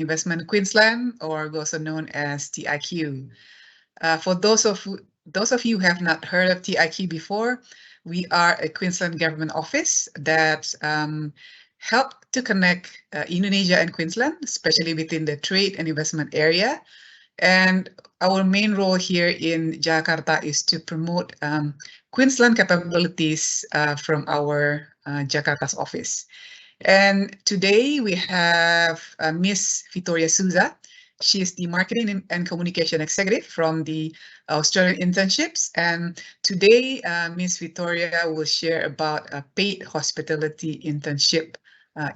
Investment Queensland, or also known as TIQ. For those of you who have not heard of TIQ before, we are a Queensland government office that help to connect Indonesia and Queensland, especially within the trade and investment area. And our main role here in Jakarta is to promote Queensland capabilities from our Jakarta's office. And today we have Miss Victoria Souza. She is the Marketing and Communication Executive from the Australian Internships. And today, Miss Victoria will share about a paid hospitality internship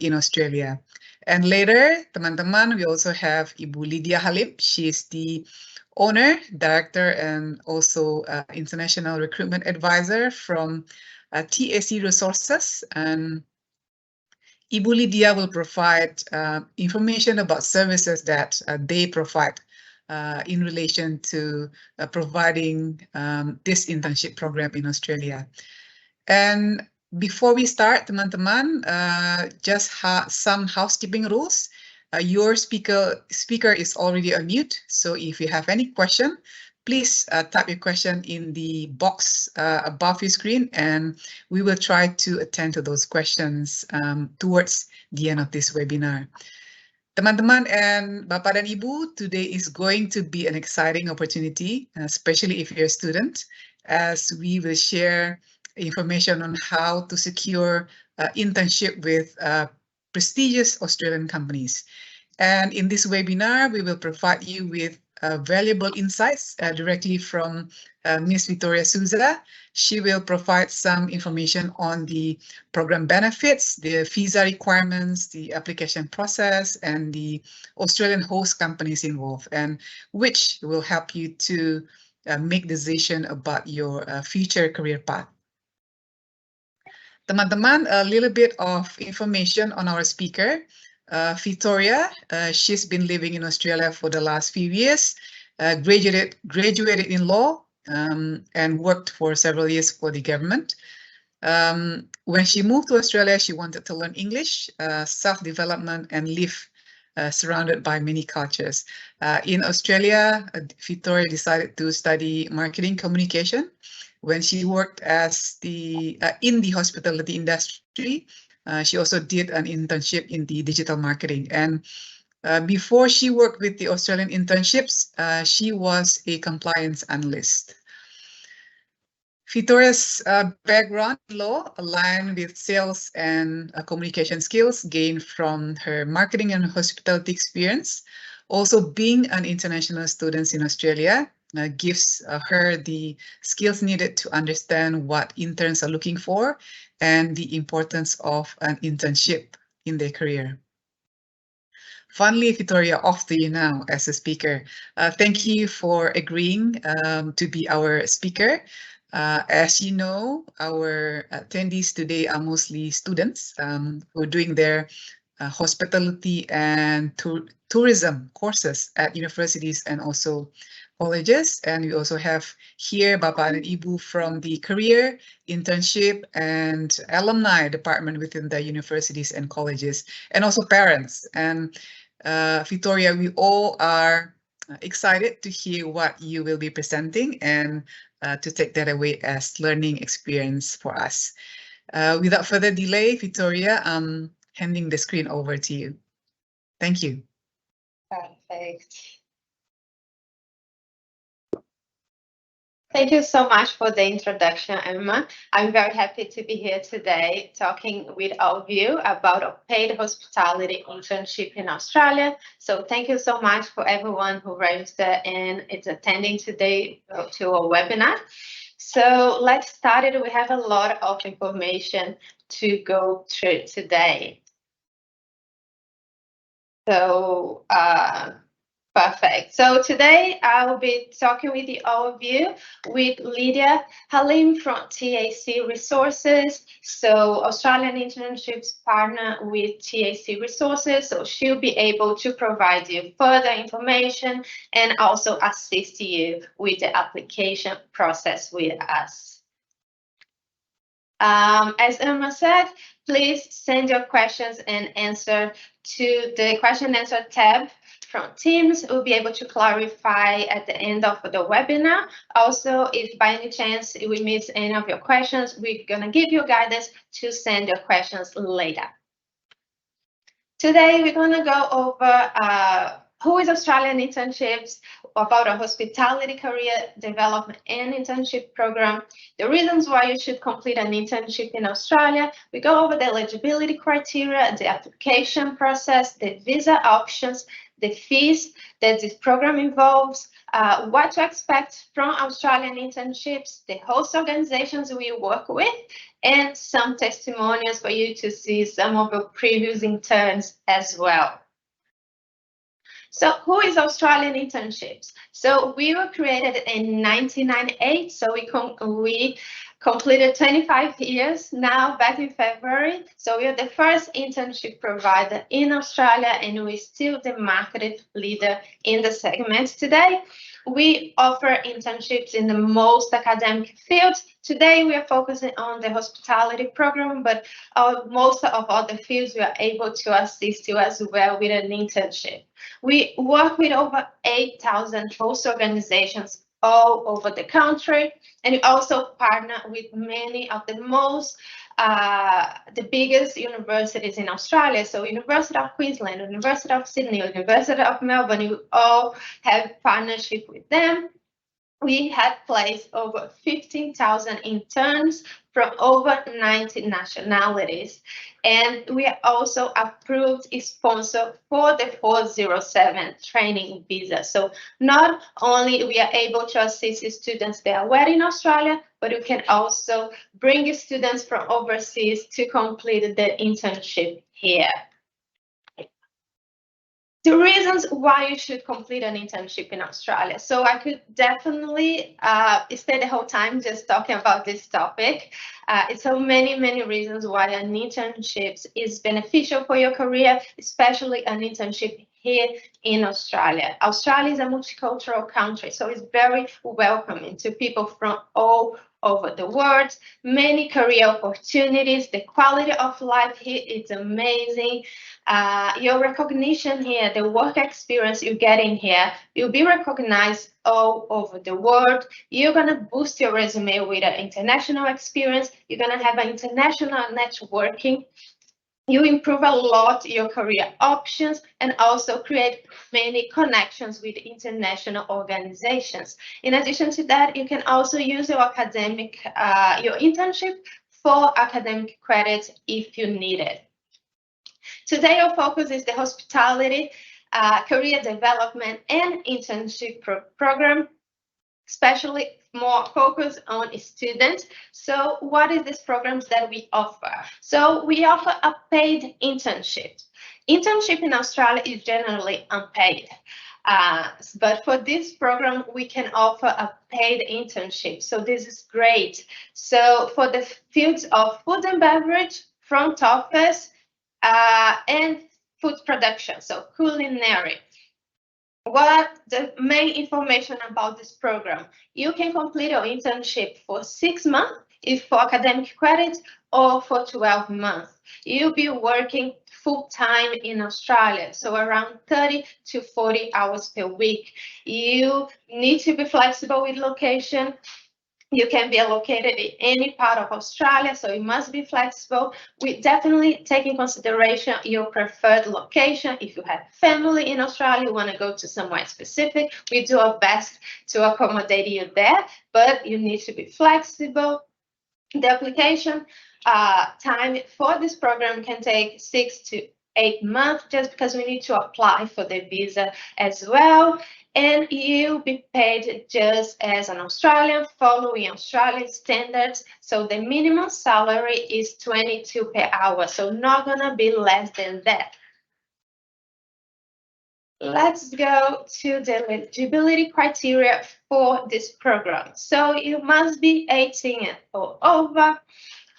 in Australia. And later, teman-teman, we also have Ibu Lydia Halim. She is the owner, director, and also international recruitment advisor from TAC Resources. And Ibu Lydia will provide information about services that they provide in relation to providing this internship program in Australia. And before we start, teman-teman, just some housekeeping rules. Your speaker is already on mute, so if you have any question, please type your question in the box above your screen, and we will try to attend to those questions towards the end of this webinar. Teman-teman and Bapak dan Ibu, today is going to be an exciting opportunity, especially if you're a student, as we will share information on how to secure internship with prestigious Australian companies. And in this webinar, we will provide you with valuable insights directly from Ms. Victoria Souza. She will provide some information on the program benefits, the visa requirements, the application process, and the Australian host companies involved, and which will help you to make decision about your future career path. Teman-teman, a little bit of information on our speaker. Victoria, she's been living in Australia for the last few years, graduated in law and worked for several years for the government. When she moved to Australia, she wanted to learn English, self-development, and live surrounded by many cultures. In Australia, Victoria decided to study marketing communication. When she worked as in the hospitality industry, she also did an internship in the digital marketing. And before she worked with the Australian internships, she was a compliance analyst. Victoria's background in law aligned with sales and communication skills gained from her marketing and hospitality experience. Also, being an international student in Australia gives her the skills needed to understand what interns are looking for and the importance of an internship in their career. Finally, Victoria, off to you now as a speaker. Thank you for agreeing to be our speaker. As you know, our attendees today are mostly students who are doing their hospitality and tourism courses at universities and also colleges. And we also have here Bapak and Ibu from the Career, Internship, and Alumni Department within the universities and colleges, and also parents. And Victoria, we all are excited to hear what you will be presenting and to take that away as learning experience for us. Without further delay, Victoria, I'm handing the screen over to you. Thank you. Perfect. Thank you so much for the introduction, Emma. I'm very happy to be here today talking with all of you about a paid hospitality internship in Australia. So thank you so much for everyone who registered and is attending today to our webinar. So let's start it. We have a lot of information to go through today. So perfect. So today I will be talking with the overview with Lydia Halim from TAC Resources. So Australian Internships partner with TAC Resources. So she'll be able to provide you further information and also assist you with the application process with us. As Emma said, please send your questions and answer to the question and answer tab from Teams. We'll be able to clarify at the end of the webinar. Also, if by any chance we miss any of your questions, we're going to give you guidance to send your questions later. Today, we're going to go over who is Australian Internships, about a hospitality career development and internship program, the reasons why you should complete an internship in Australia. We go over the eligibility criteria, the application process, the visa options, the fees that this program involves, what to expect from Australian internships, the host organizations we work with, and some testimonials for you to see some of your previous interns as well. So who is Australian Internships? So we were created in 1998, so we completed 25 years now back in February. So we are the first internship provider in Australia, and we're still the market leader in the segment today. We offer internships in the most academic fields. Today, we are focusing on the hospitality program, but most of other fields we are able to assist you as well with an internship. We work with over 8,000 host organizations all over the country, and we also partner with many of the biggest universities in Australia. So University of Queensland, University of Sydney, University of Melbourne, we all have partnership with them. We have placed over 15,000 interns from over 90 nationalities. And we are also approved sponsor for the 407 training visa. So not only we are able to assist students that are in Australia, but we can also bring students from overseas to complete the internship here. The reasons why you should complete an internship in Australia. So I could definitely stay the whole time just talking about this topic. It's so many reasons why an internship is beneficial for your career, especially an internship here in Australia. Australia is a multicultural country, so it's very welcoming to people from all over the world. Many career opportunities. The quality of life here is amazing. Your recognition here, the work experience you get in here, you'll be recognized all over the world. You're going to boost your resume with an international experience. You're going to have an international networking. You improve a lot your career options and also create many connections with international organizations. In addition to that, you can also use your your internship for academic credits if you need it. Today, our focus is the hospitality, career development, and internship program, especially more focused on students. So what is this programs that we offer? So we offer a paid internship. Internship in Australia is generally unpaid. But for this program, we can offer a paid internship. So this is great. So for the fields of food and beverage, front office, and food production, so culinary. What the main information about this program? You can complete your internship for 6 months if for academic credits or for 12 months. You'll be working full-time in Australia, so around 30 to 40 hours per week. You need to be flexible with location. You can be located in any part of Australia, so you must be flexible. We definitely take in consideration your preferred location. If you have family in Australia, you want to go to somewhere specific, we do our best to accommodate you there, but you need to be flexible. The application time for this program can take 6 to 8 months, just because we need to apply for the visa as well. And you'll be paid just as an Australian, following Australian standards. So the minimum salary is 22 per hour, so not gonna be less than that. Let's go to the eligibility criteria for this program. So you must be 18 or over,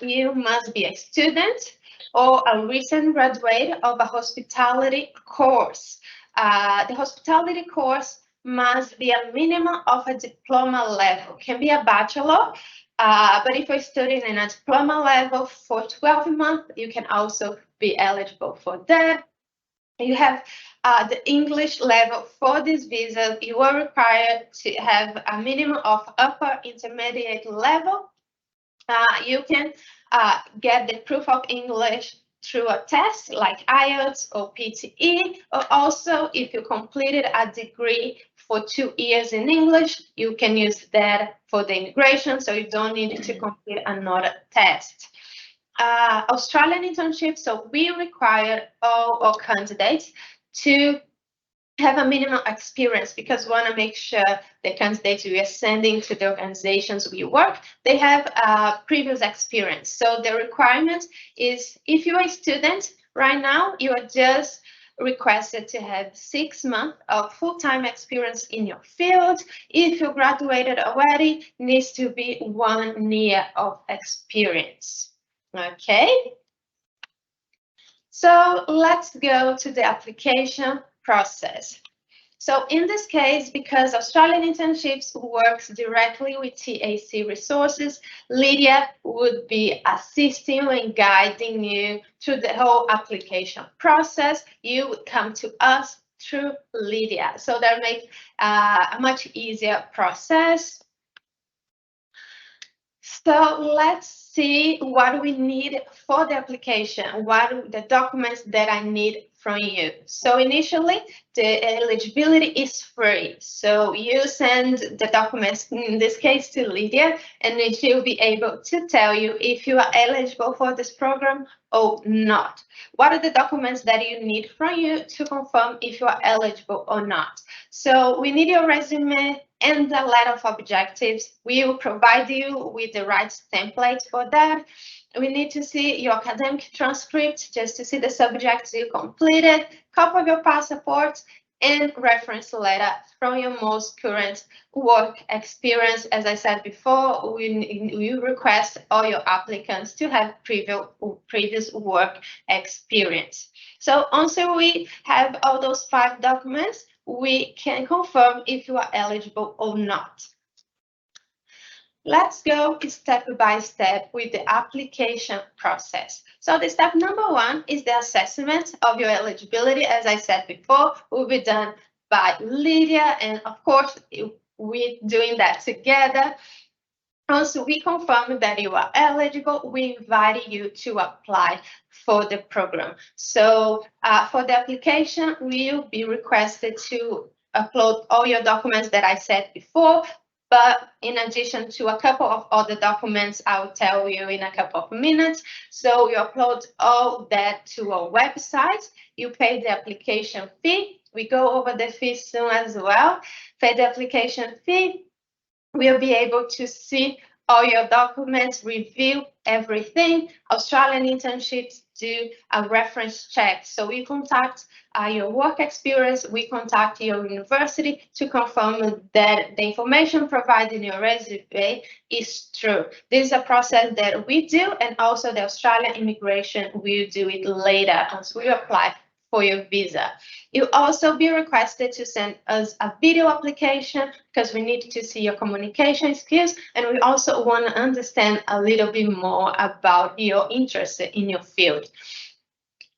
you must be a student or a recent graduate of a hospitality course. The hospitality course must be a minimum of a diploma level, can be a bachelor, But if you're studying in a diploma level for 12 months, you can also be eligible for that. You have the English level for this visa. You are required to have a minimum of upper intermediate level. You can get the proof of English through a test like IELTS or PTE, or also if you completed a degree for 2 years in English, you can use that for the immigration, so you don't need to complete another test. Australian internships, so we require all our candidates to have a minimum experience, because we want to make sure the candidates we are sending to the organizations we work, they have previous experience. So the requirement is, if you're a student right now, you are just requested to have 6 months of full-time experience in your field. If you graduated already, needs to be 1 year of experience. Okay. So let's go to the application process. So in this case, because Australian Internships works directly with TAC Resources, Lydia would be assisting you and guiding you through the whole application process. You would come to us through Lydia. So that makes a much easier process. So let's see what we need for the application, what are the documents that I need from you. So initially, the eligibility is free. So you send the documents, in this case to Lydia, and she'll be able to tell you if you are eligible for this program or not. What are the documents that you need from you to confirm if you are eligible or not? So we need your resume and the letter of objectives. We will provide you with the right template for that. We need to see your academic transcript just to see the subjects you completed, copy of your passport, and reference letter from your most current work experience. As I said before, we request all your applicants to have previous work experience. So once we have all those 5 documents, we can confirm if you are eligible or not. Let's go step by step with the application process. So the step number 1 is the assessment of your eligibility. As I said before, will be done by Lydia, and of course, we're doing that together. Once we confirm that you are eligible, we invite you to apply for the program. So for the application, we'll be requested to upload all your documents that I said before, but in addition to a couple of other documents, I'll tell you in a couple of minutes. So you upload all that to our website, you pay the application fee. We go over the fee soon as well. Pay the application fee. We'll be able to see all your documents, review everything. Australian Internships do a reference check. So we contact your work experience, we contact your university to confirm that the information provided in your resume is true. This is a process that we do, and also the Australian immigration will do it later once we apply for your visa. You'll also be requested to send us a video application because we need to see your communication skills, and we also want to understand a little bit more about your interest in your field.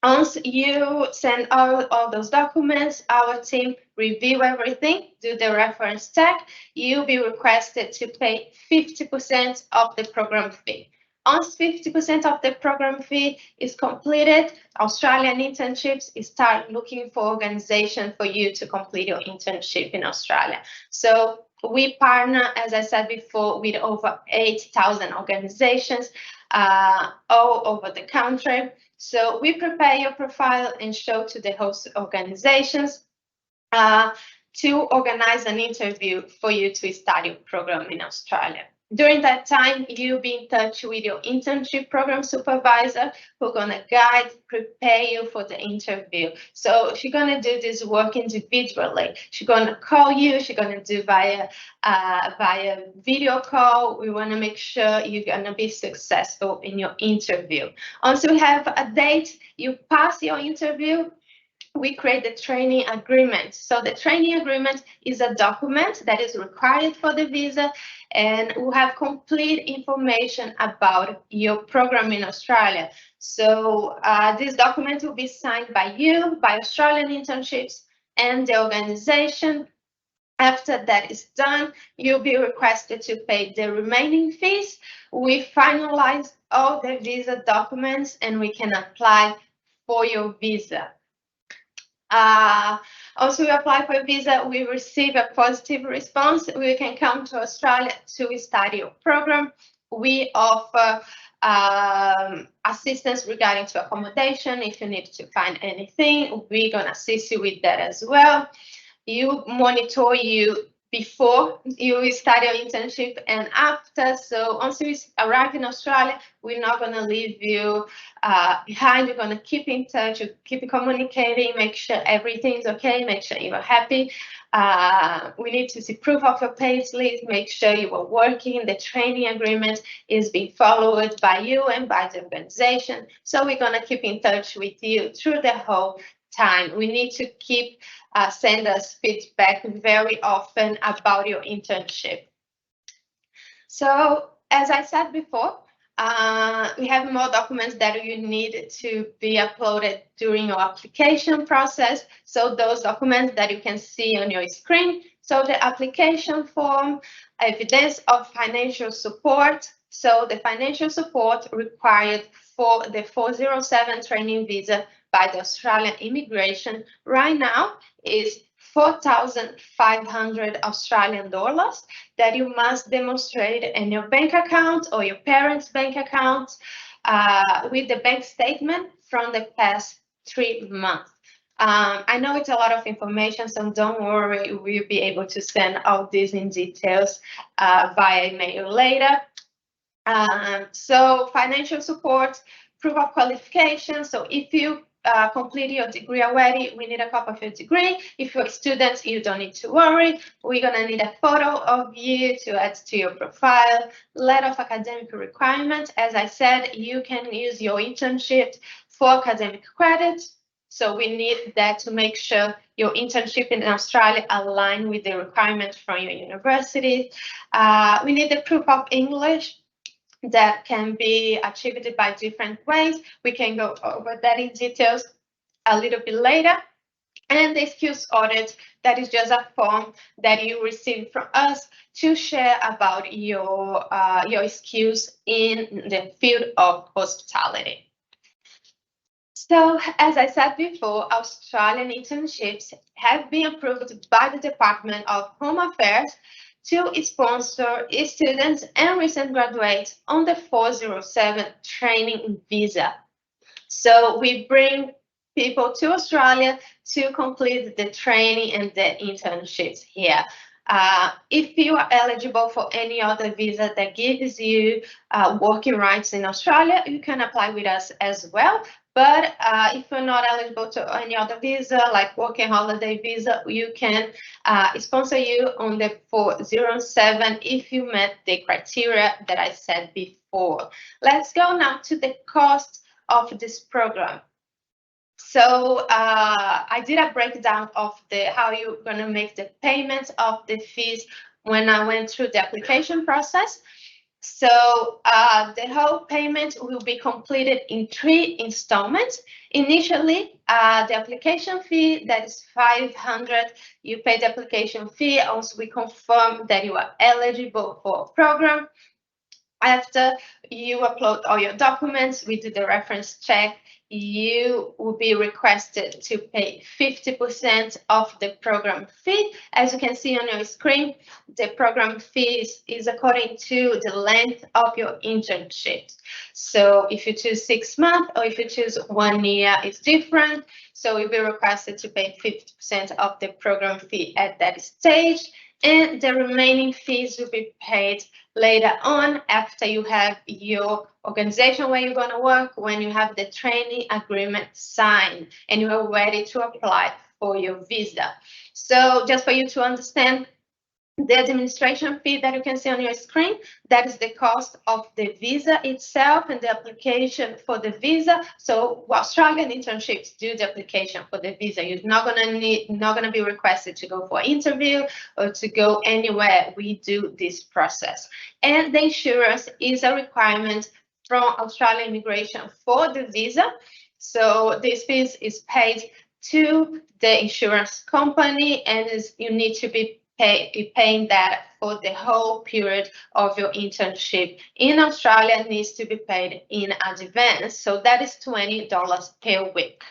Once you send all those documents, our team review everything, do the reference check. You'll be requested to pay 50% of the program fee. Once 50% of the program fee is completed, Australian Internships start looking for organization for you to complete your internship in Australia. So we partner, as I said before, with over 8,000 organizations all over the country. So we prepare your profile and show to the host organizations to organize an interview for you to start your program in Australia. During that time, you'll be in touch with your internship program supervisor who's going to guide, prepare you for the interview. So she's going to do this work individually. She's going to call you. She's going to do via video call. We want to make sure you're going to be successful in your interview. Once you have a date, you pass your interview, we create the training agreement. So the training agreement is a document that is required for the visa and will have complete information about your program in Australia. So this document will be signed by you, by Australian Internships, and the organization. After that is done, you'll be requested to pay the remaining fees. We finalize all the visa documents and we can apply for your visa. Also, we apply for a visa, we receive a positive response. We can come to Australia to study your program. We offer assistance regarding to accommodation. If you need to find anything, we're going to assist you with that as well. You monitor you before you start your internship and after. So once you arrive in Australia, we're not going to leave you behind. We're going to keep in touch, keep communicating, make sure everything's okay, make sure you're happy. We need to see proof of your pay slip, make sure you are working. The training agreement is being followed by you and by the organization. So we're going to keep in touch with you through the whole time. We need to keep send us feedback very often about your internship. So as I said before, we have more documents that you need to be uploaded during your application process. So those documents that you can see on your screen. So the application form, evidence of financial support. So the financial support required for the 407 training visa by the Australian immigration right now is 4,500 Australian dollars that you must demonstrate in your bank account or your parents' bank account with the bank statement from the past 3 months. I know it's a lot of information, so don't worry, we'll be able to send all these in details via email later. So financial support, proof of qualification. So if you complete your degree already, we need a copy of your degree. If you're a student, you don't need to worry. We're gonna need a photo of you to add to your profile, letter of academic requirements. As I said, you can use your internship for academic credit. So we need that to make sure your internship in Australia align with the requirements from your university. We need the proof of English that can be achieved by different ways. We can go over that in details a little bit later. And the skills audit, that is just a form that you receive from us to share about your skills in the field of hospitality. So, as I said before, Australian internships have been approved by the Department of Home Affairs to sponsor students and recent graduates on the 407 training visa. So we bring people to Australia to complete the training and the internships here. If you are eligible for any other visa that gives you working rights in Australia, you can apply with us as well. But if you're not eligible to any other visa, like working holiday visa, you can sponsor you on the 407 if you met the criteria that I said before. Let's go now to the cost of this program. So I did a breakdown of how you're going to make the payments of the fees when I went through the application process. So the whole payment will be completed in 3 installments. Initially, the application fee, that is 500. You pay the application fee once we confirm that you are eligible for a program. After you upload all your documents, we do the reference check, you will be requested to pay 50% of the program fee. As you can see on your screen, the program fee is according to the length of your internship. So if you choose 6 months or if you choose 1 year, it's different. So you'll be requested to pay 50% of the program fee at that stage, and the remaining fees will be paid later on after you have your organization where you're going to work, when you have the training agreement signed and you are ready to apply for your visa. So just for you to understand, The administration fee that you can see on your screen, that is the cost of the visa itself and the application for the visa. So Australian internships do the application for the visa. You're not gonna be requested to go for an interview or to go anywhere. We do this process. And the insurance is a requirement from Australian immigration for the visa. So this fees is paid to the insurance company, and you need to be paying that for the whole period of your internship in Australia. Needs to be paid in advance. So that is $20 per week.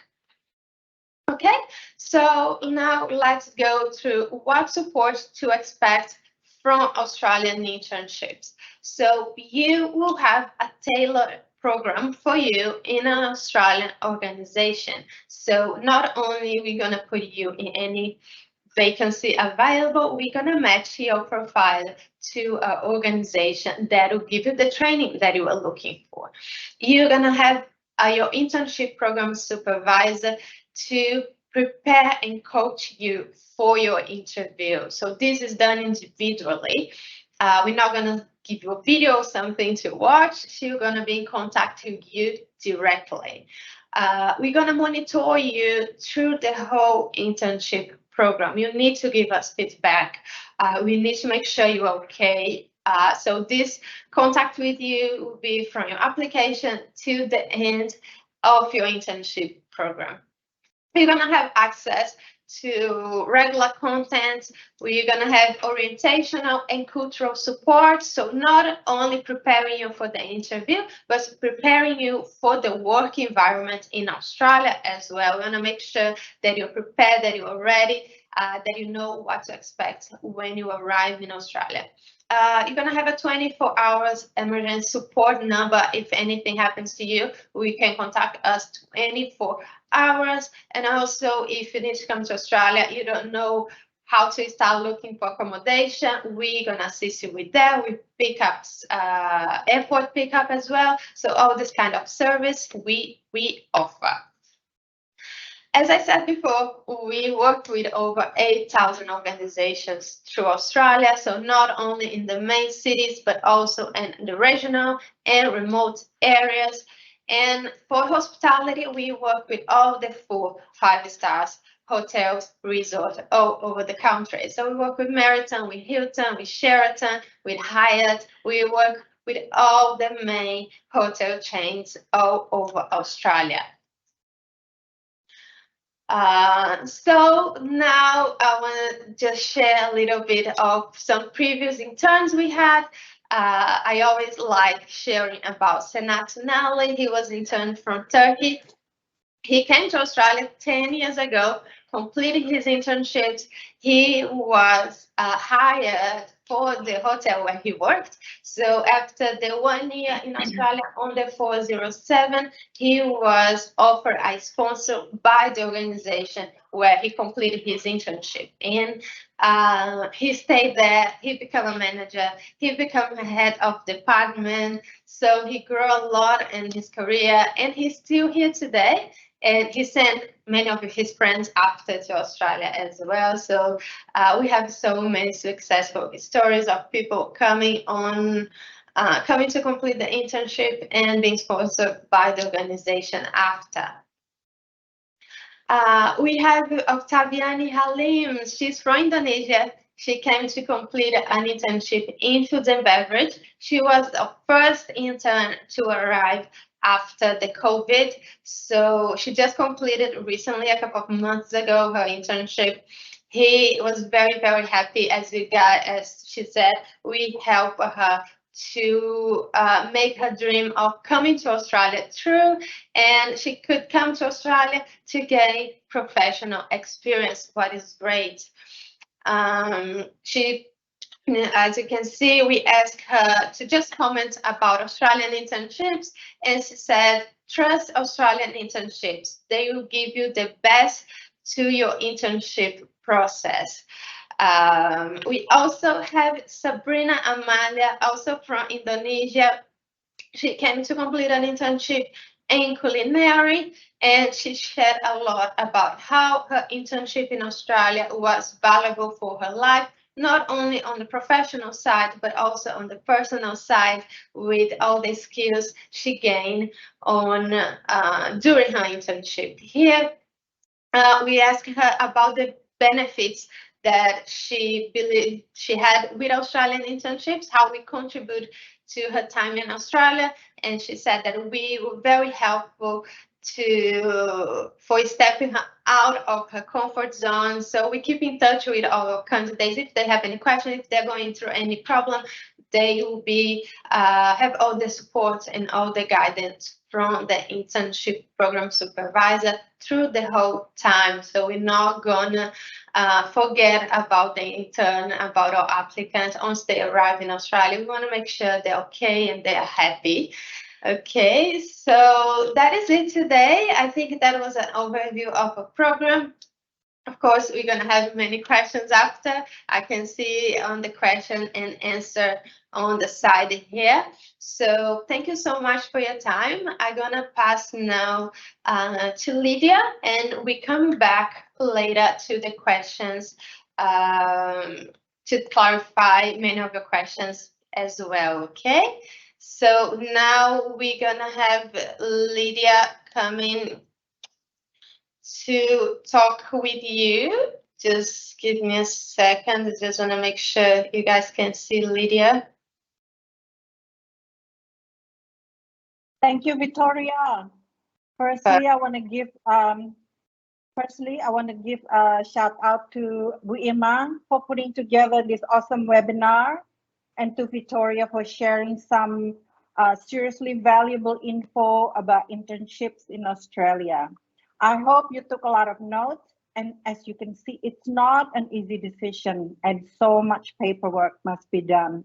Okay, so now let's go through what support to expect from Australian internships. So you will have a tailored program for you in an Australian organization. So not only are we going to put you in any vacancy available, we're going to match your profile to an organization that will give you the training that you are looking for. You're going to have your internship program supervisor to prepare and coach you for your interview. So this is done individually. We're not going to give you a video or something to watch. She's going to be contacting you directly. We're going to monitor you through the whole internship program. You need to give us feedback. We need to make sure you're okay. So this contact with you will be from your application to the end of your internship program. You're going to have access to regular content. We're going to have orientational and cultural support. So not only preparing you for the interview, but preparing you for the work environment in Australia as well. We want to make sure that you're prepared, that you're ready, that you know what to expect when you arrive in Australia. You're going to have a 24 hours emergency support number. If anything happens to you, we can contact us 24 hours. And also, if you need to come to Australia, you don't know how to start looking for accommodation, we're going to assist you with that. We pick up airport pickup as well. So all this kind of service we offer. As I said before, we work with over 8,000 organizations through Australia, so not only in the main cities, but also in the regional and remote areas. And for hospitality, we work with all the 4 5-star hotels, resorts all over the country. So we work with Meriton, with Hilton, with Sheraton, with Hyatt. We work with all the main hotel chains all over Australia. So now I want to just share a little bit of some previous interns we had. I always like sharing about Senat Nali. He was an intern from Turkey. He came to Australia 10 years ago, completed his internships. He was hired for the hotel where he worked. So after the 1 year in Australia on the 407, he was offered a sponsor by the organization where he completed his internship. And he stayed there, he became a manager, he became a head of department. So he grew a lot in his career, and he's still here today. And he sent many of his friends after to Australia as well. So we have so many successful stories of people coming to complete the internship and being sponsored by the organization after. We have Octaviani Halim. She's from Indonesia. She came to complete an internship in food and beverage. She was the first intern to arrive after the COVID. So she just completed recently, a couple of months ago, her internship. He was very, very happy as she said, we helped her to make her dream of coming to Australia true, and she could come to Australia to gain professional experience, what is great. As you can see, we asked her to just comment about Australian internships, and she said, trust Australian internships. They will give you the best to your internship process. We also have Sabrina Amalia, also from Indonesia. She came to complete an internship in culinary, and she shared a lot about how her internship in Australia was valuable for her life not only on the professional side, but also on the personal side with all the skills she gained on during her internship. Here, we asked her about the benefits that she believed she had with Australian internships, how we contribute to her time in Australia, and she said that we were very helpful for stepping her out of her comfort zone. So we keep in touch with our candidates. If they have any questions, if they're going through any problem, they will be have all the support and all the guidance from the internship program supervisor through the whole time. So we're not gonna forget about the intern, about our applicants once they arrive in Australia. We want to make sure they're okay and they're happy. Okay, so that is it today. I think that was an overview of a program. Of course, we're going to have many questions after. I can see on the question and answer on the side here. So thank you so much for your time. I'm going to pass now to Lydia, and we come back later to the questions to clarify many of your questions as well, okay? So now we're going to have Lydia coming to talk with you. Just give me a second. I just want to make sure you guys can see Lydia. Thank you, Victoria. Firstly, I want to give a shout out to Bu Ima for putting together this awesome webinar, and to Victoria for sharing some seriously valuable info about internships in Australia. I hope you took a lot of notes, and as you can see, it's not an easy decision and so much paperwork must be done.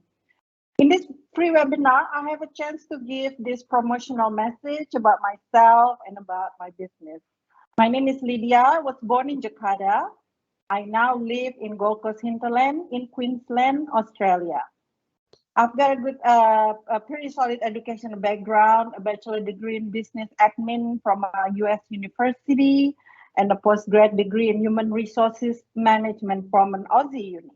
In this free webinar, I have a chance to give this promotional message about myself and about my business. My name is Lydia. I was born in Jakarta. I now live in Gold Coast hinterland in Queensland, Australia. I've got a pretty solid educational background, a bachelor degree in business admin from a US university, and a postgrad degree in human resources management from an Aussie uni.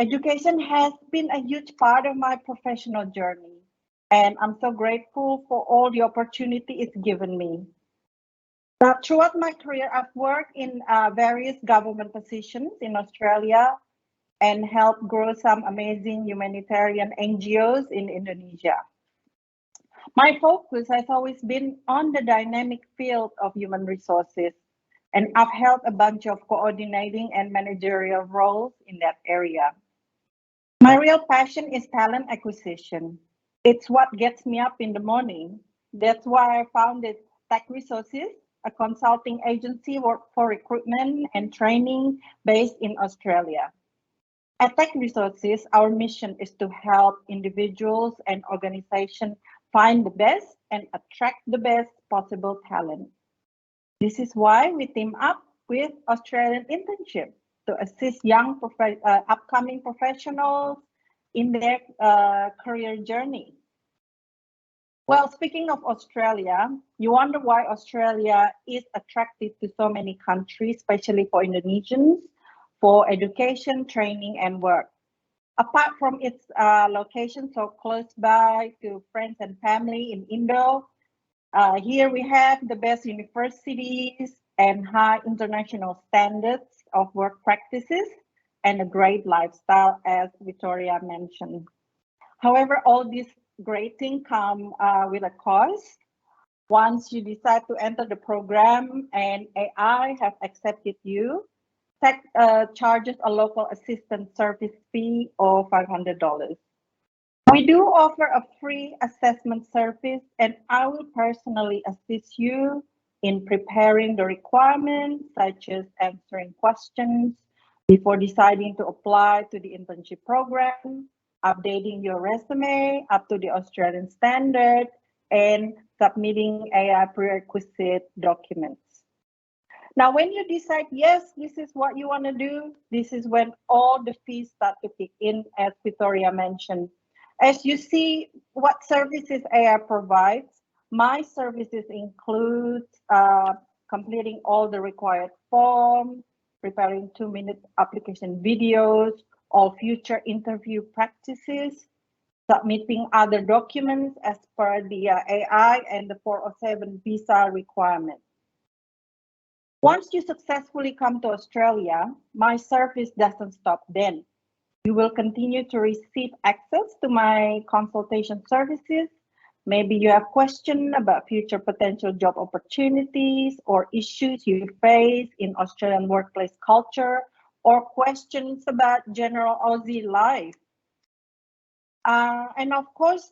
Education has been a huge part of my professional journey, and I'm so grateful for all the opportunity it's given me. Now, throughout my career, I've worked in various government positions in Australia and helped grow some amazing humanitarian NGOs in Indonesia. My focus has always been on the dynamic field of human resources, and I've held a bunch of coordinating and managerial roles in that area. My real passion is talent acquisition. It's what gets me up in the morning. That's why I founded TAC Resources, a consulting agency for recruitment and training based in Australia. At TAC Resources, our mission is to help individuals and organizations find the best and attract the best possible talent. This is why we team up with Australian Internship to assist young upcoming professionals in their career journey. Well, speaking of Australia, you wonder why Australia is attractive to so many countries, especially for Indonesians, for education, training, and work. Apart from its location so close by to friends and family in Indo, here we have the best universities and high international standards of work practices and a great lifestyle, as Victoria mentioned. However, all these great things come with a cost. Once you decide to enter the program and AI have accepted you, TAC charges a local assistance service fee of $500. We do offer a free assessment service, and I will personally assist you in preparing the requirements, such as answering questions before deciding to apply to the internship program, updating your resume up to the Australian standard, and submitting AI prerequisite documents. Now, when you decide, yes, this is what you want to do, this is when all the fees start to kick in, as Victoria mentioned. As you see what services AI provides, my services include completing all the required forms, preparing 2-minute application videos, all future interview practices, submitting other documents as per the AI and the 407 visa requirement. Once you successfully come to Australia, my service doesn't stop then. You will continue to receive access to my consultation services. Maybe you have questions about future potential job opportunities or issues you face in Australian workplace culture, or questions about general Aussie life. And of course,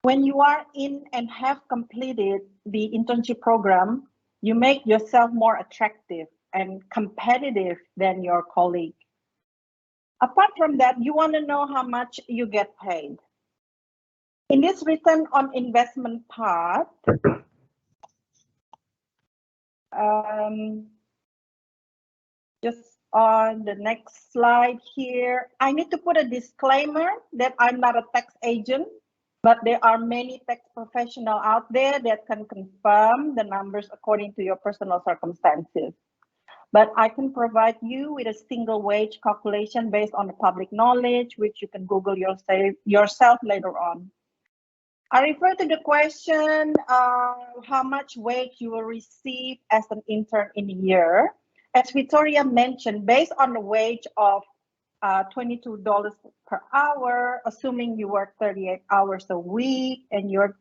when you are in and have completed the internship program, you make yourself more attractive and competitive than your colleague. Apart from that, you want to know how much you get paid. In this return on investment part, just on the next slide here, I need to put a disclaimer that I'm not a tax agent, but there are many tax professionals out there that can confirm the numbers according to your personal circumstances. But I can provide you with a single wage calculation based on the public knowledge, which you can Google yourself later on. I refer to the question, how much wage you will receive as an intern in a year. As Victoria mentioned, based on the wage of $22 per hour, assuming you work 38 hours a week and you're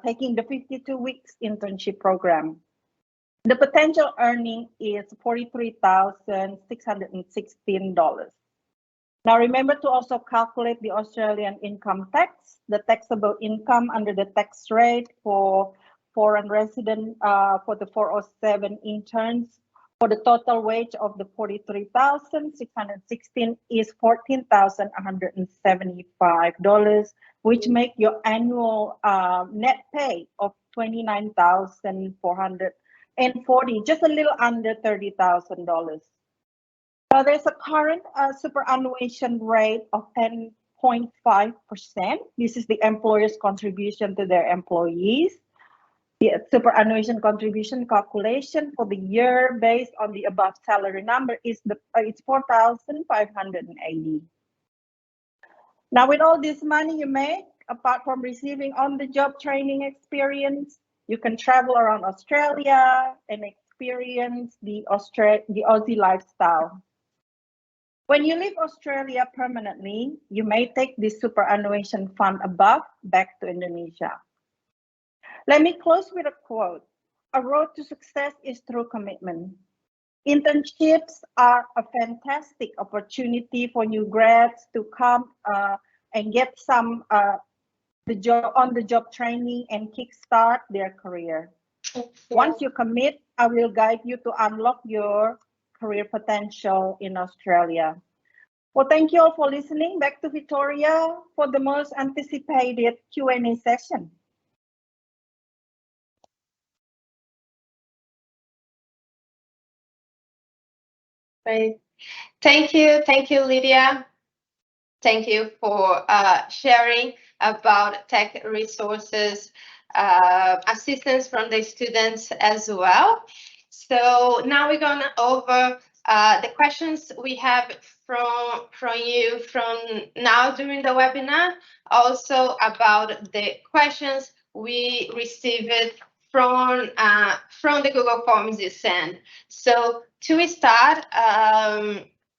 taking the 52 weeks internship program. The potential earning is $43,616. Now remember to also calculate the Australian income tax, the taxable income under the tax rate for foreign resident for the 407 interns. For the total wage of the $43,616 is $14,175, which make your annual net pay of $29,440, just a little under $30,000. So there's a current superannuation rate of 10.5%. This is the employer's contribution to their employees. The superannuation contribution calculation for the year based on the above salary number is it's $4,580. Now, with all this money you make, apart from receiving on-the-job training experience, you can travel around Australia and experience the Aussie lifestyle. When you leave Australia permanently, you may take this superannuation fund above back to Indonesia. Let me close with a quote. A road to success is through commitment. Internships are a fantastic opportunity for new grads to come and get some on-the-job training and kickstart their career. Once you commit, I will guide you to unlock your career potential in Australia. Well, thank you all for listening. Back to Victoria for the most anticipated Q&A session. Great. Thank you, Lydia. Thank you for sharing about TAC Resources assistance from the students as well. So now we're going over the questions we have from you from now during the webinar, also about the questions we received from the Google Forms you send. So to start,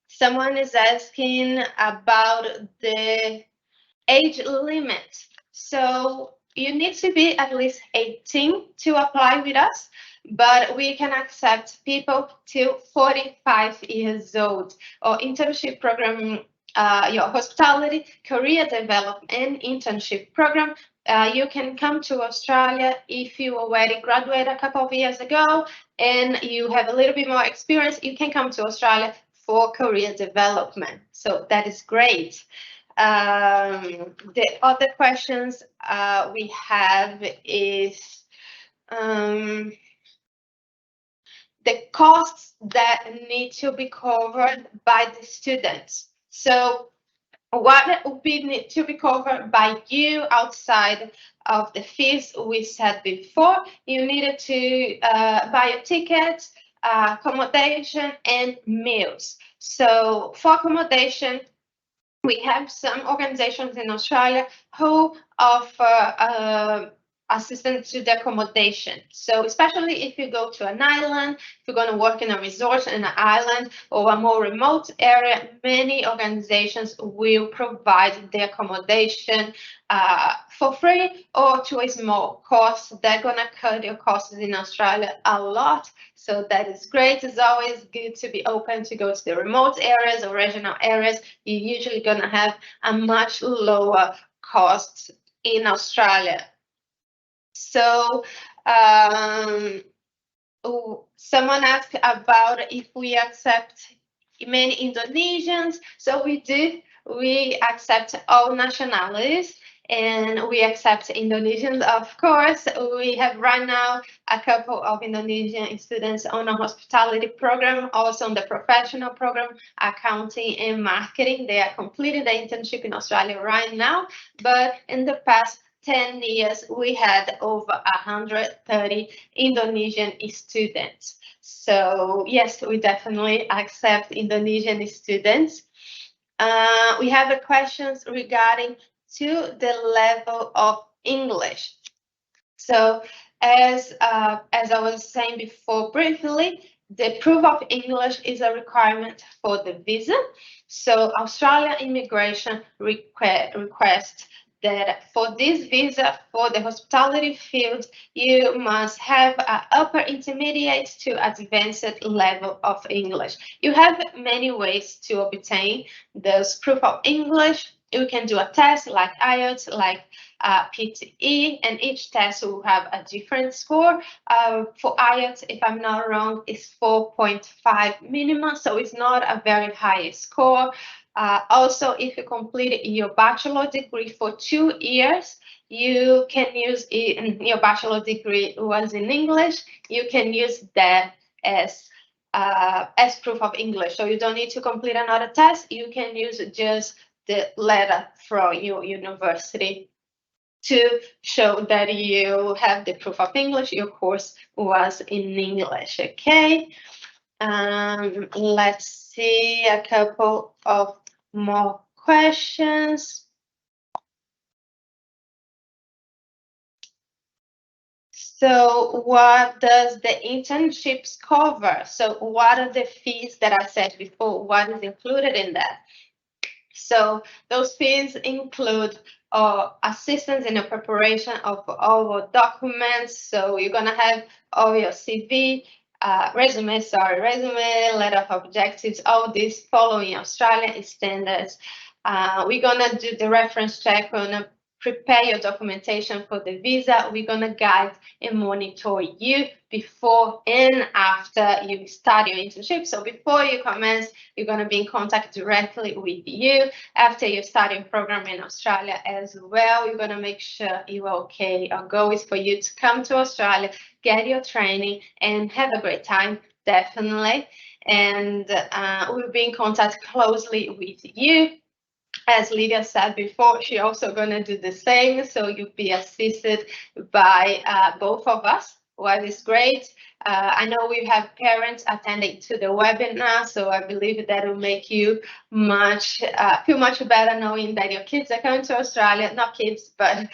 someone is asking about the age limit. So you need to be at least 18 to apply with us, but we can accept people till 45 years old. Our internship program, your hospitality, career development and internship program, you can come to Australia if you already graduated a couple of years ago and you have a little bit more experience. You can come to Australia for career development. So that is great. The other questions we have is the costs that need to be covered by the students. So what would need to be covered by you outside of the fees we said before? You needed to buy a ticket, accommodation, and meals. So for accommodation, we have some organizations in Australia who offer assistance to the accommodation. So especially if you go to an island, if you're going to work in a resort in an island or a more remote area, many organizations will provide the accommodation for free or to a small cost. They're going to cut your costs in Australia a lot. So that is great. It's always good to be open to go to the remote areas or regional areas. You're usually going to have a much lower cost in Australia. So someone asked about if we accept many Indonesians. So we do. We accept all nationalities. And we accept Indonesians, of course. We have right now a couple of Indonesian students on a hospitality program, also on the professional program, accounting and marketing. They are completing the internship in Australia right now. But in the past 10 years, we had over 130 Indonesian students. So yes, we definitely accept Indonesian students. We have questions regarding to the level of English. So as I was saying before briefly, the proof of English is a requirement for the visa. So Australian immigration requests that for this visa, for the hospitality field, you must have an upper intermediate to advanced level of English. You have many ways to obtain this proof of English. You can do a test like IELTS, like PTE, and each test will have a different score. For IELTS, if I'm not wrong, is 4.5 minimum, so it's not a very high score. Also, if you complete your bachelor degree for 2 years, you can use it, your bachelor degree was in English, you can use that as proof of English. So you don't need to complete another test. You can use just the letter from your university to show that you have the proof of English. Your course was in English. Okay. Let's see a couple of more questions. So what does the internships cover? So what are the fees that I said before? What is included in that? So those fees include assistance in the preparation of all your documents. So you're gonna have all your CV, resume, letter of objectives, all this following Australian standards. We're gonna do the reference check, we're gonna prepare your documentation for the visa. We're gonna guide and monitor you before and after you start your internship. So before you commence, you're gonna be in contact directly with you. After you start your program in Australia as well, you're gonna make sure you're okay. Our goal is for you to come to Australia, get your training, and have a great time, definitely. And we'll be in contact closely with you. As Lydia said before, she's also going to do the same. So you'll be assisted by both of us, what is great. I know we have parents attending to the webinar, so I believe that will make you feel much better knowing that your kids are coming to Australia, not kids, but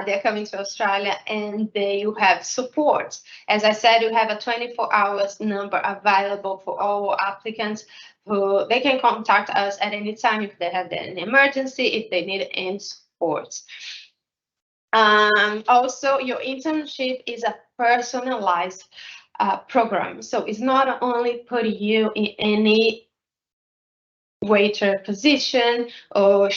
they're coming to Australia, and you have support. As I said, you have a 24 hours number available for all applicants who they can contact us at any time if they have an emergency, if they need any support. Also, your internship is a personalized program. So it's not only putting you in any waiter position or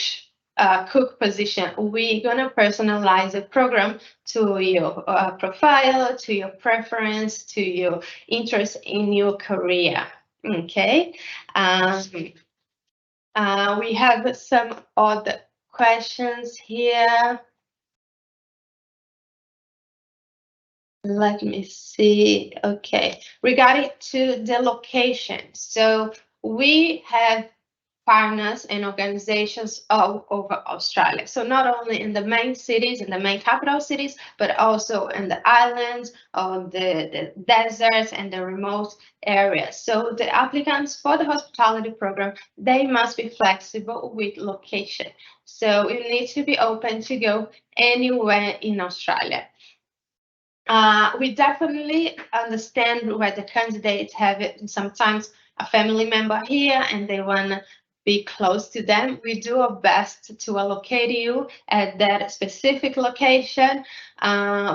cook position. We're gonna personalize the program to your profile, to your preference, to your interest in your career. Okay. We have some other questions here. Let me see. Okay, regarding to the location. So we have partners and organizations all over Australia. So not only in the main cities, in the main capital cities, but also in the islands, on the deserts and the remote areas. So the applicants for the hospitality program, they must be flexible with location. So you need to be open to go anywhere in Australia. We definitely understand where the candidates have it. Sometimes a family member here and they want to be close to them. We do our best to allocate you at that specific location.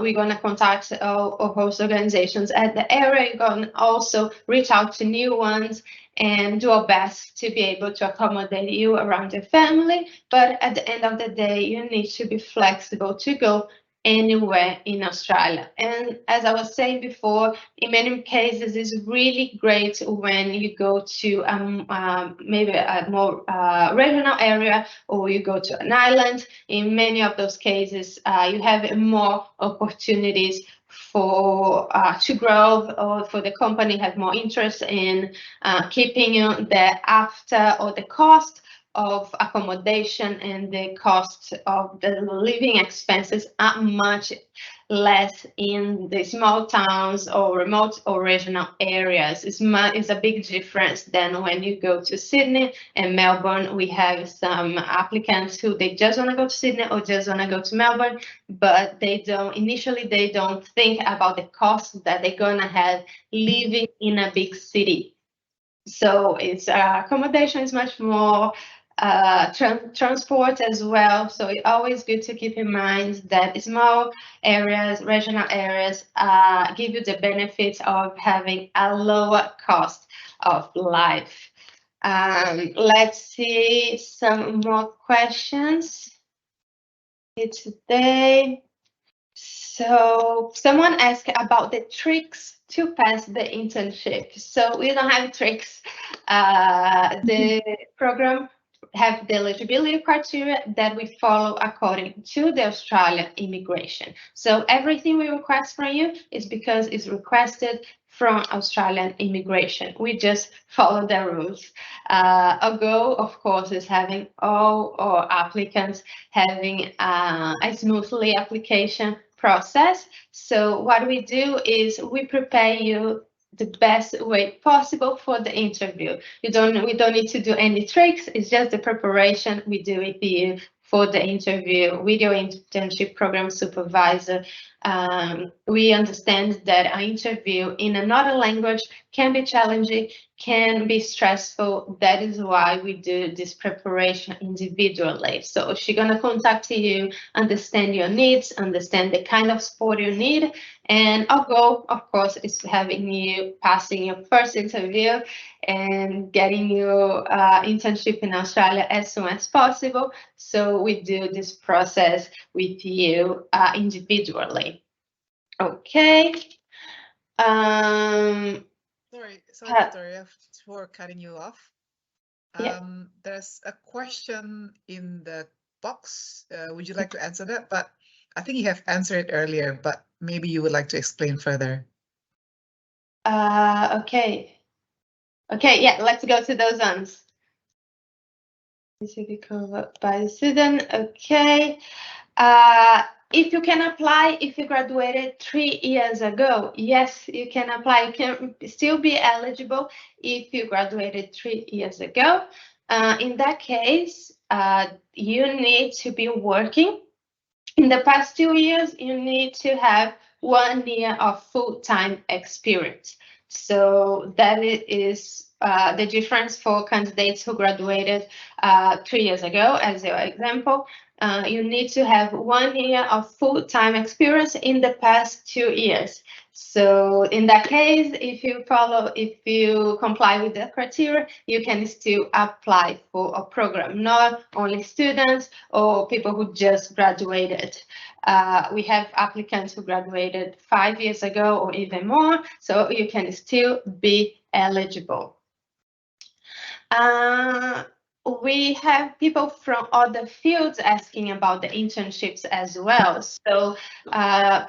We're going to contact our host organizations at the area. You're going to also reach out to new ones and do our best to be able to accommodate you around your family. But at the end of the day, you need to be flexible to go anywhere in Australia. And as I was saying before, in many cases, it's really great when you go to maybe a more regional area, or you go to an island. In many of those cases, you have more opportunities for to grow, or for the company have more interest in keeping you there after, or the cost of accommodation and the cost of the living expenses are much less in the small towns or remote or regional areas. It's a big difference than when you go to Sydney and Melbourne. We have some applicants who they just want to go to Sydney or just want to go to Melbourne, but they don't think about the cost that they're gonna have living in a big city. So it's accommodation is much more, transport as well. So it's always good to keep in mind that small areas, regional areas, give you the benefits of having a lower cost of life. Let's see some more questions here today. So someone asked about the tricks to pass the internship. So we don't have tricks. The program have the eligibility criteria that we follow according to the Australian immigration. So everything we request from you is because it's requested from Australian immigration. We just follow the rules. Our goal, of course, is having all our applicants having a smoothly application process. So what we do is we prepare you the best way possible for the interview. We don't need to do any tricks. It's just the preparation we do with you for the interview with your internship program supervisor. We understand that an interview in another language can be challenging, can be stressful. That is why we do this preparation individually. So she's gonna contact you, understand your needs, understand the kind of support you need. And our goal, of course, is having you passing your first interview and getting your internship in Australia as soon as possible. So we do this process with you individually. Okay. Sorry, Victoria, for cutting you off. Yeah. There's a question in the box. Would you like to answer that? But I think you have answered it earlier, but maybe you would like to explain further. Okay. Okay, yeah, let's go to those ones. This will be covered by the student. Okay. If you can apply, if you graduated 3 years ago, yes, you can apply. You can still be eligible if you graduated 3 years ago. In that case, you need to be working. In the past 2 years, you need to have 1 year of full-time experience. So that is the difference for candidates who graduated 3 years ago, as your example. You need to have 1 year of full-time experience in the past 2 years. So in that case, if you comply with the criteria, you can still apply for a program, not only students or people who just graduated. We have applicants who graduated 5 years ago or even more, so you can still be eligible. We have people from other fields asking about the internships as well. So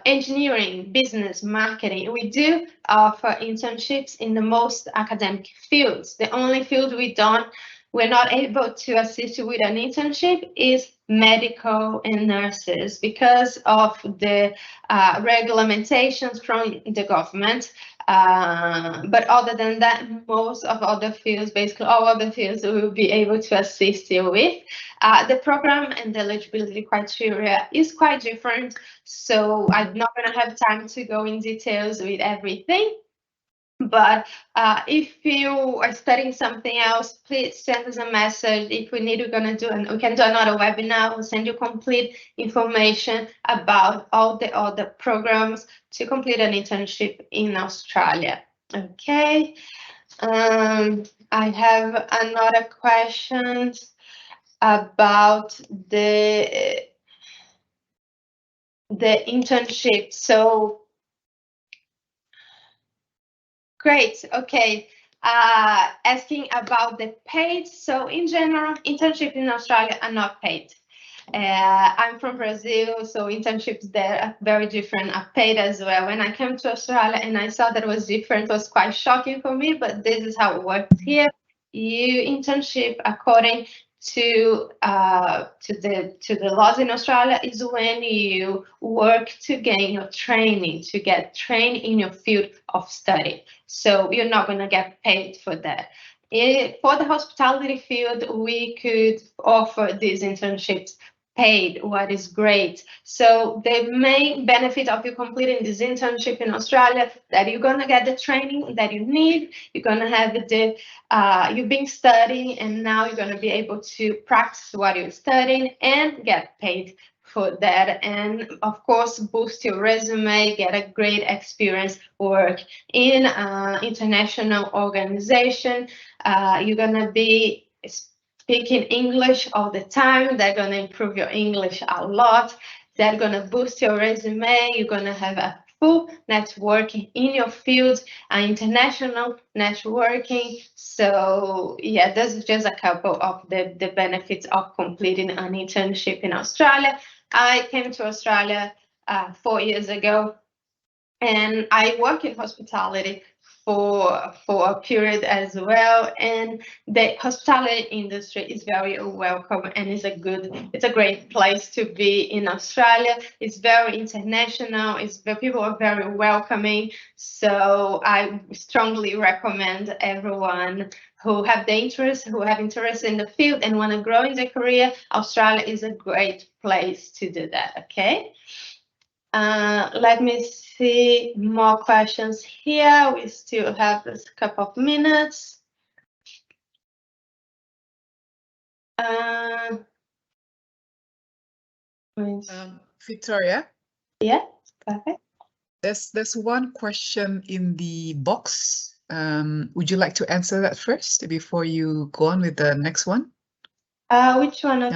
engineering, business, marketing, we do offer internships in the most academic fields. The only field we don't we're not able to assist you with an internship is medical and nurses because of the regulamentations from the government. But other than that, most of other fields, basically all other fields, we will be able to assist you with. The program and the eligibility criteria is quite different, so I'm not going to have time to go in details with everything. But if you are studying something else, please send us a message. If we need, we can do another webinar. We'll send you complete information about all the other programs to complete an internship in Australia. Okay. I have another question about the internship. So great. Okay. Asking about the paid. So in general, internships in Australia are not paid. I'm from Brazil, so internships there are very different, are paid as well. When I came to Australia and I saw that it was different, it was quite shocking for me, but this is how it works here. You internship according to the laws in Australia is when you work to gain your training, to get trained in your field of study. So you're not going to get paid for that. For the hospitality field, we could offer these internships paid, what is great. So the main benefit of you completing this internship in Australia, that you're going to get the training that you need, you're going to have you've been studying, and now you're going to be able to practice what you're studying and get paid for that, and of course boost your resume, get a great experience, work in international organization. You're going to be speaking English all the time. They're going to improve your English a lot. They're going to boost your resume. You're going to have a full networking in your field, international networking. So yeah, this is just a couple of the benefits of completing an internship in Australia. I came to Australia 4 years ago, and I work in hospitality for a period as well, and the hospitality industry is very welcome, and it's a great place to be in Australia. It's very international, people are very welcoming, so I strongly recommend everyone who have interest in the field and want to grow in their career. Australia is a great place to do that. Okay. Let me see more questions here. We still have a couple of minutes. Victoria? Yeah, perfect. There's one question in the box. Would you like to answer that first before you go on with the next one? Which one?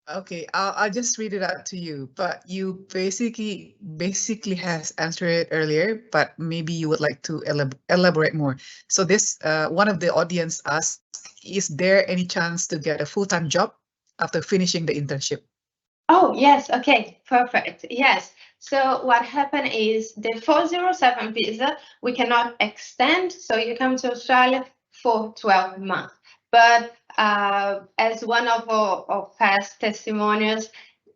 Okay, I'll just read it out to you, but you basically has answered it earlier, but maybe you would like to elaborate more. So this one of the audience asked, is there any chance to get a full-time job after finishing the internship? Oh, yes. Okay, perfect. Yes. So what happened is the 407 visa, we cannot extend. So you come to Australia for 12 months. But as one of our past testimonials,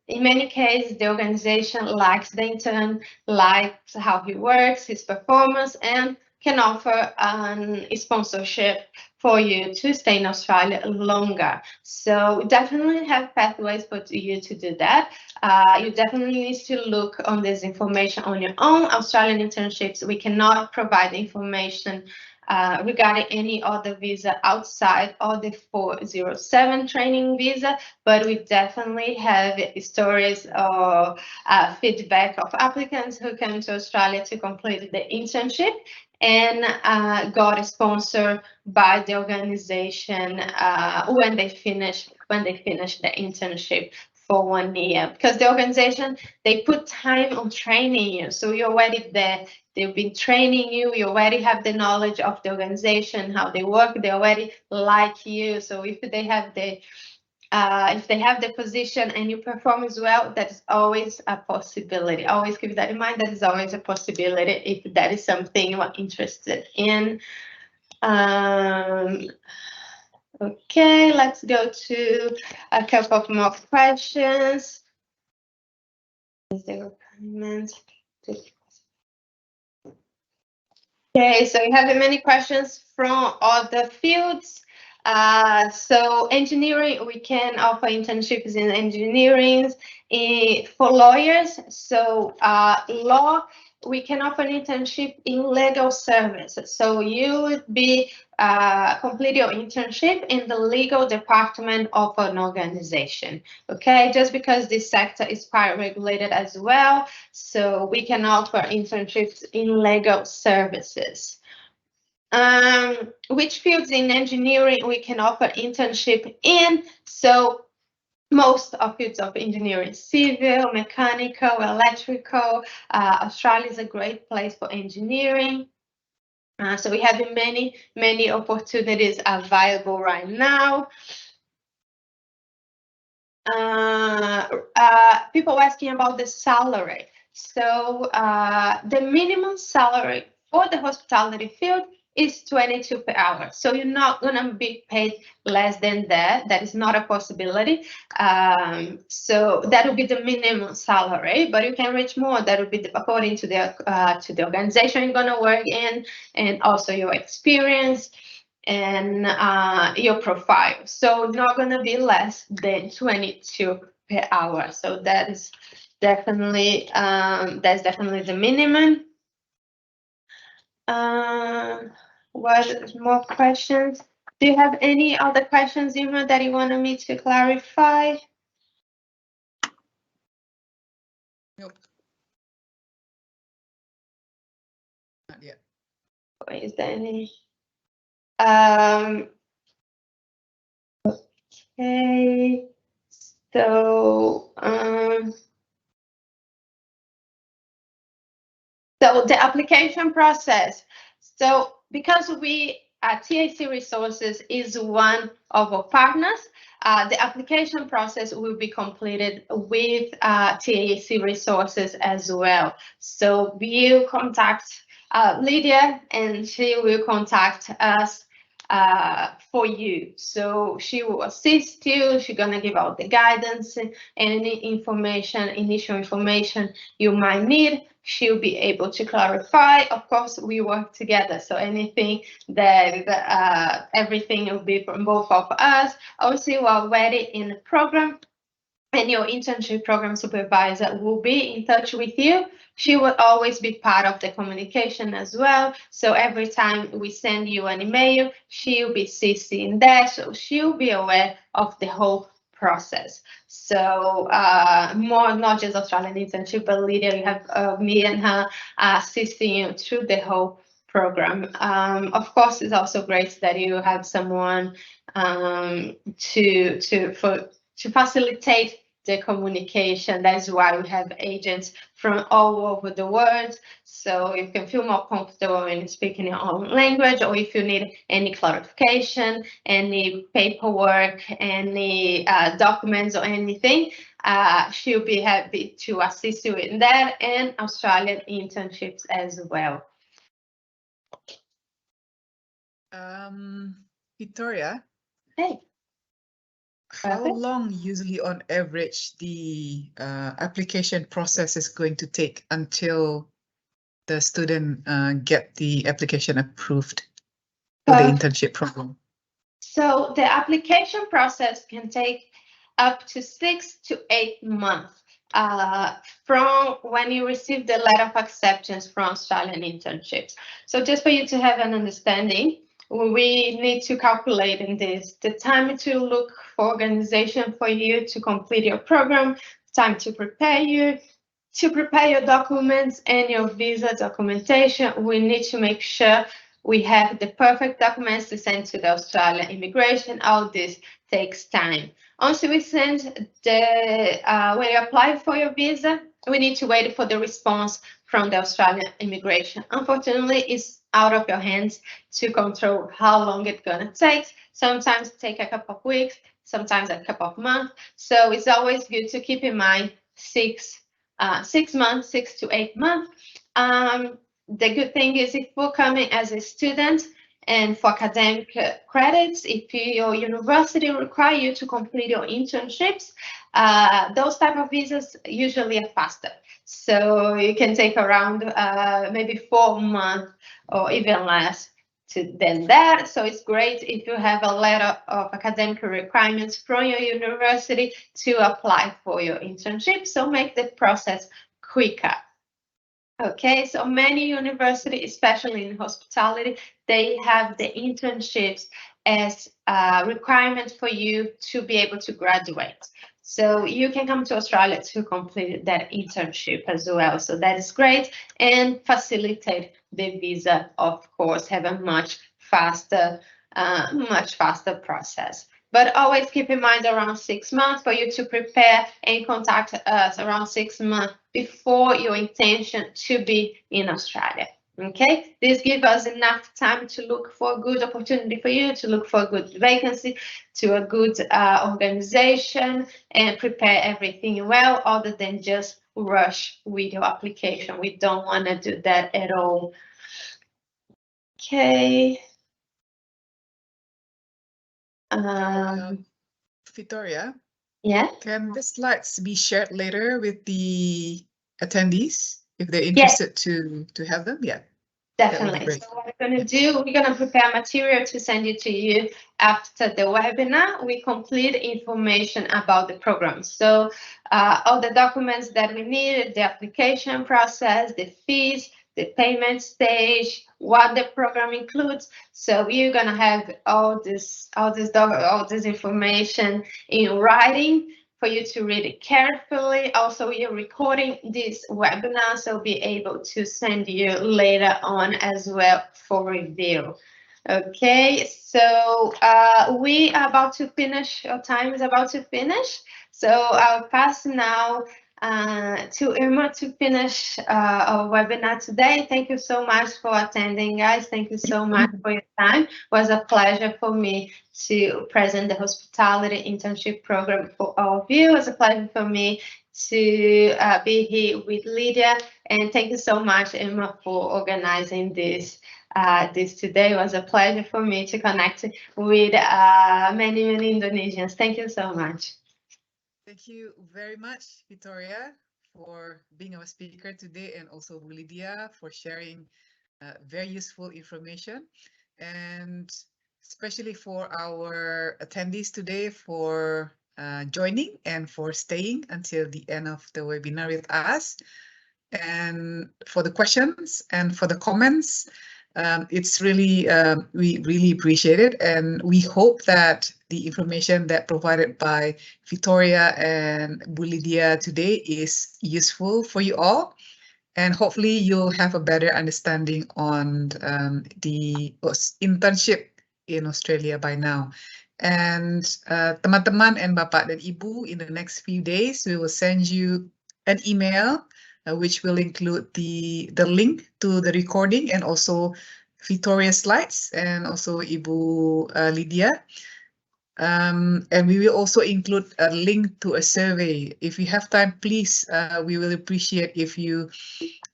in many cases, the organization likes the intern, likes how he works, his performance, and can offer a sponsorship for you to stay in Australia longer. So definitely have pathways for you to do that. You definitely need to look on this information on your own. Australian internships, we cannot provide information regarding any other visa outside of the 407 training visa, but we definitely have stories or feedback of applicants who came to Australia to complete the internship and got sponsored by the organization when they finish the internship for 1 year, because the organization, they put time on training you, so you're already there. They've been training you, you already have the knowledge of the organization, how they work, they already like you. So if they have the position and you perform as well, that is always a possibility. Always keep that in mind, that is always a possibility if that is something you are interested in. Okay, let's go to a couple of more questions. Is the requirement? Okay, so you have many questions from other fields. So engineering, we can offer internships in engineering. For lawyers, so law, we can offer an internship in legal services. So you would be complete your internship in the legal department of an organization. Okay, just because this sector is quite regulated as well, so we can offer internships in legal services. Which fields in engineering we can offer internship in? So most of fields of engineering, civil, mechanical, electrical. Australia is a great place for engineering. So we have many opportunities available right now. People asking about the salary. So the minimum salary for the hospitality field is 22 per hour. So you're not going to be paid less than that. That is not a possibility. So that would be the minimum salary, but you can reach more. That would be according to the organization you're going to work in, and also your experience and your profile. So not going to be less than 22 per hour. So that is definitely that's definitely the minimum. What more questions? Do you have any other questions, Ima, that you wanted me to clarify? Nope. Not yet. Is there any? Okay. So so the application process. So because we TAC Resources is one of our partners, the application process will be completed with TAC Resources as well. So we'll contact Lydia, and she will contact us for you. So she will assist you. She's gonna give out the guidance, any information, initial information you might need. She'll be able to clarify. Of course, we work together, so anything that everything will be from both of us. Also, you are already in the program, and your internship program supervisor will be in touch with you. She will always be part of the communication as well. So every time we send you an email, she'll be CCing that, so she'll be aware of the whole process. So more not just Australian internship, but Lydia, you have me and her assisting you through the whole program. Of course, it's also great that you have someone to facilitate the communication. That's why we have agents from all over the world, so you can feel more comfortable in speaking your own language, or if you need any clarification, any paperwork, any documents or anything, she'll be happy to assist you in that, and Australian internships as well. Victoria. Hey. How long usually on average the application process is going to take until the student get the application approved for the internship program? So the application process can take up to 6 to 8 months from when you receive the letter of acceptance from Australian internships. So just for you to have an understanding, we need to calculate in this the time to look for organization for you to complete your program, time to prepare your documents and your visa documentation. We need to make sure we have the perfect documents to send to the Australian immigration. All this takes time. Once we send when you apply for your visa, we need to wait for the response from the Australian immigration. Unfortunately, it's out of your hands to control how long it's gonna take. Sometimes take a couple of weeks, sometimes a couple of months. So it's always good to keep in mind 6 months, 6 to 8 months. The good thing is if we're coming as a student And for academic credits, if your university require you to complete your internships, those type of visas usually are faster. So you can take around maybe 4 months or even less than that. So it's great if you have a letter of academic requirements from your university to apply for your internship. So make the process quicker. Okay, so many universities, especially in hospitality, they have the internships as a requirement for you to be able to graduate. So you can come to Australia to complete that internship as well. So that is great, and facilitate the visa, of course, have a much faster process. But always keep in mind around 6 months for you to prepare and contact us around 6 months before your intention to be in Australia. Okay, this gives us enough time to look for a good opportunity for you, to look for a good vacancy, to a good organization, and prepare everything well, other than just rush with your application. We don't want to do that at all. Okay. Victoria? Yeah. Can the slides be shared later with the attendees if they're interested to have them? Yeah. Definitely. So what we're going to do, we're going to prepare material to send it to you after the webinar. We complete information about the program. So all the documents that we need, the application process, the fees, the payment stage, what the program includes. So you're going to have all this information in writing for you to read it carefully. Also, we're recording this webinar, so be able to send you later on as well for review. Okay, so we are about to finish, our time is about to finish. So I'll pass now to Irma to finish our webinar today. Thank you so much for attending, guys. Thank you so much for your time. It was a pleasure for me to present the hospitality internship program for all of you. It was a pleasure for me to be here with Lydia. And thank you so much, Irma, for organizing this. This today. It was a pleasure for me to connect with many Indonesians. Thank you so much. Thank you very much, Victoria, for being our speaker today, and also Lydia for sharing very useful information, and especially for our attendees today for joining and for staying until the end of the webinar with us. And for the questions and for the comments, it's really, we really appreciate it. And we hope that the information that provided by Victoria and Lydia today is useful for you all. And hopefully you'll have a better understanding on the internship in Australia by now. And teman-teman and Bapak dan Ibu, in the next few days, we will send you an email which will include the link to the recording and also Victoria's slides and also Ibu Lydia. And we will also include a link to a survey. If you have time, please, we will appreciate if you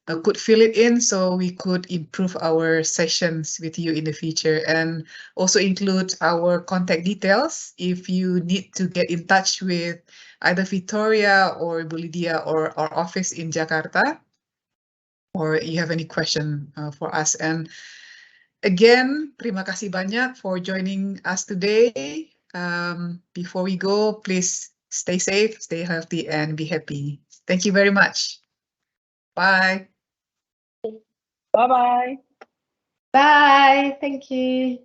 could fill it in so we could improve our sessions with you in the future, and also include our contact details if you need to get in touch with either Victoria or Lydia or our office in Jakarta, or you have any question for us. And again, terima kasih banyak for joining us today. Before we go, please stay safe, stay healthy, and be happy. Thank you very much. Bye. Bye-bye. Bye. Thank you.